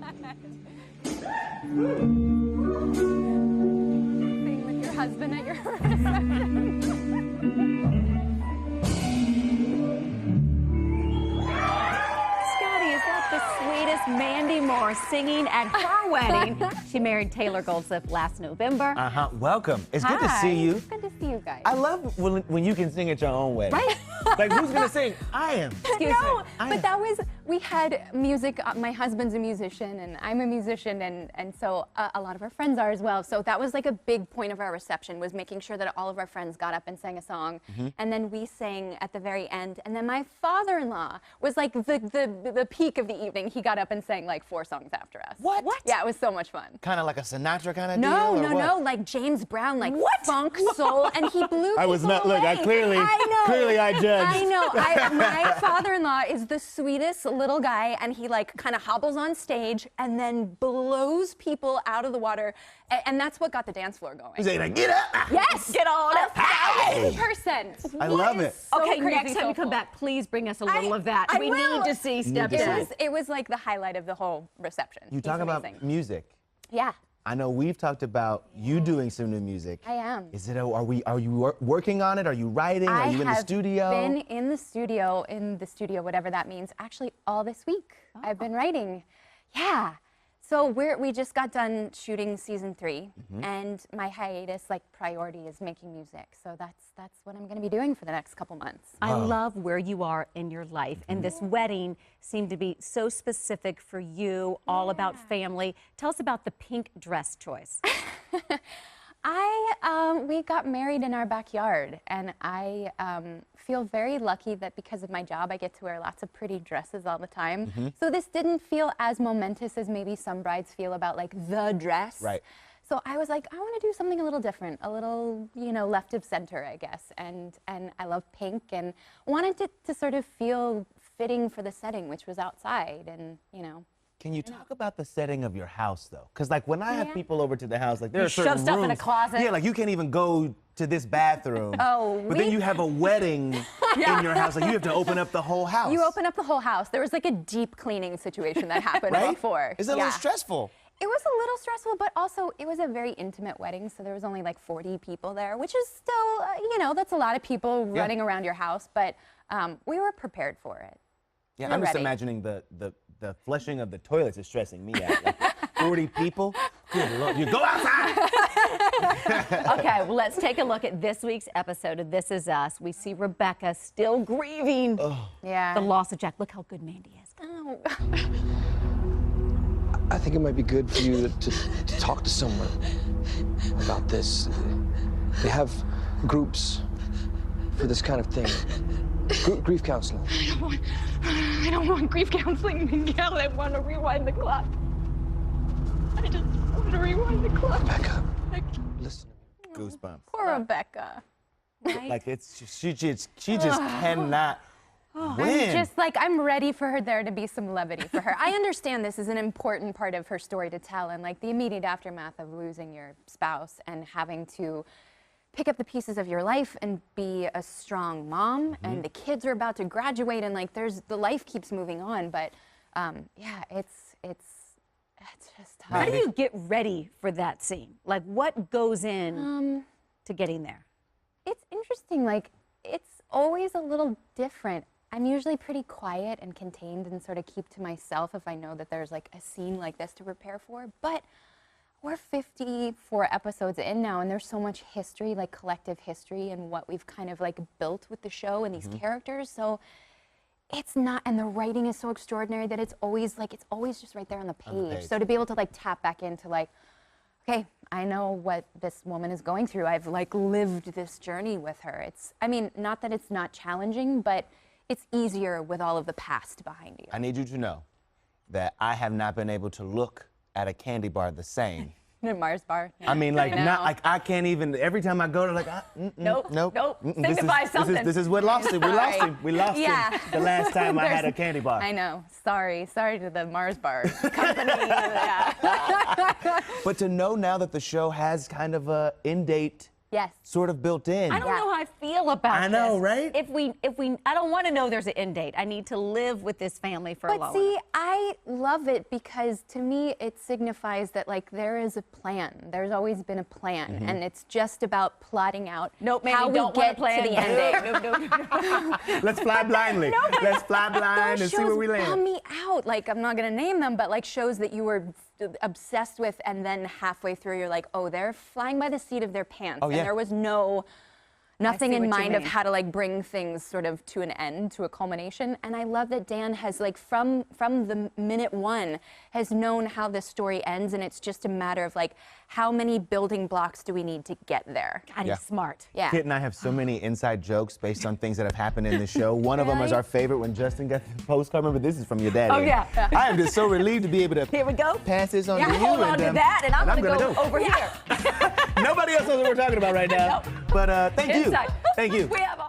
Being with your husband at your reception. Scotty, is that the sweetest Mandy Moore singing at her wedding? She married Taylor Goldsmith last November. Welcome. It's good to see you. It's good to see you guys. I love when you can sing at your own wedding. Right? Like, who's gonna sing? I am. No, I but am. that was, we had music, my husband's a musician and I'm a musician and so a lot of our friends are as well. So that was like a big point of our reception, was making sure that all of our friends got up and sang a song. And then we sang at the very end. And then my father-in-law was like the peak of the evening. He got up and sang like 4 songs after us. What? Yeah, it was so much fun. Kind of like a Sinatra kind of No, deal? no, like James Brown, like funk, soul, and he blew I was people not, look, I away. clearly I judged. I know. My father-in-law is the sweetest little guy, and he like kind of hobbles on stage and then blows people out of the water, and that's what got the dance floor going. He's like, get up! Yes, get on it. 1,000%. I love it. Okay, next time you come back, please bring us a little of that. We need to see Step Dad. It was like the highlight of the whole reception. You talk about music. Yeah. I know we've talked about you doing some new music. I am. Is it? Are you working on it? Are you writing? Are you in the studio? I have been in the studio, whatever that means. Actually, all this week I've been writing. Yeah. So we just got done shooting season 3, and my hiatus, like, priority is making music. So that's what I'm going to be doing for the next couple months. I love where you are in your life, and this wedding seemed to be so specific for you, all about family. Tell us about the pink dress choice. We got married in our backyard, and I feel very lucky that because of my job, I get to wear lots of pretty dresses all the time. So this didn't feel as momentous as maybe some brides feel about like the dress. Right. So I was like, I want to do something a little different, a little, left of center, I guess. And I love pink and wanted it to sort of feel fitting for the setting, which was outside, and Can you talk about the setting of your house, though? Because, like, when I have people over to the house, like, there are shove certain stuff rooms. in a closet. Yeah, like, you can't even go to this bathroom. But then you have a wedding in your house. Like, you have to open up the whole house. You open up the whole house. There was like a deep cleaning situation that happened before. Is it a little stressful? It was a little stressful, but also it was a very intimate wedding, so there was only like 40 people there, which is still, that's a lot of people running around your house, but we were prepared for it. Yeah, We're I'm just ready. imagining the flushing of the toilets is stressing me out. Like 40 people? Good Lord, you go outside! Okay, well, let's take a look at this week's episode of This Is Us. We see Rebecca still grieving the loss of Jack. Look how good Mandy is. Oh. I think it might be good for you to talk to someone about this. They have groups for this kind of thing. Grief counseling. I don't want grief counseling, Miguel. I want to rewind the clock. I just want to rewind the clock. Rebecca, listen to me. Goosebumps. Poor Rebecca. Like, she just cannot win. I'm ready for there to be some levity for her. I understand this is an important part of her story to tell, and like the immediate aftermath of losing your spouse and having to pick up the pieces of your life and be a strong mom, and the kids are about to graduate, and like the life keeps moving on, but yeah, it's just tough. How do you get ready for that scene? Like, what goes in to getting there? It's interesting, like, it's always a little different. I'm usually pretty quiet and contained and sort of keep to myself if I know that there's like a scene like this to prepare for, but we're 54 episodes in now, and there's so much history, like collective history, and what we've kind of like built with the show and these characters. So it's not, and the writing is so extraordinary that it's always just right there on the page. So to be able to like tap back into like, okay, I know what this woman is going through. I've like lived this journey with her. I mean, not that it's not challenging, but it's easier with all of the past behind you. I need you to know that I have not been able to look at a candy bar the same. The Mars bar. I mean, like, I can't even, every time I go to, like, Nope. Signify something. This is what lost it. We lost him. We lost him the last time I had a candy bar. I know. Sorry to the Mars bar company. But to know now that the show has kind of a end date Yes. sort of built in. I don't know how I feel about this. I know, right? If we, I don't want to know there's an end date. I need to live with this family for a But long see, I love it because to me it signifies that like there is a plan. There's always been a plan, and it's just about plotting out Nope, how Mandy, we don't want get to plan to the end date. No. Let's fly blindly. Let's fly blind Those and see where we shows bum land. me out. Like I'm not gonna name them, but like shows that you were obsessed with, and then halfway through you're like, oh, they're flying by the seat of their pants, Oh, yeah. and there was nothing see in what you mind of mean. how to like bring things sort of to an end, to a culmination. And I love that Dan has like from the minute one has known how this story ends, and it's just a matter of like how many building blocks do we need to get there. God, he's smart. Yeah. Kit and I have so many inside jokes based on things that have happened in the show. One of them is Really? our favorite when Justin got the postcard. Remember, this is from your daddy. Oh, yeah. I am just so relieved to be able to Here we go. pass this on Yeah, to you. hold on to that, and I'm going to go over here. Nobody else knows what we're talking about right now. No. But thank you. Inside. Thank you. We have a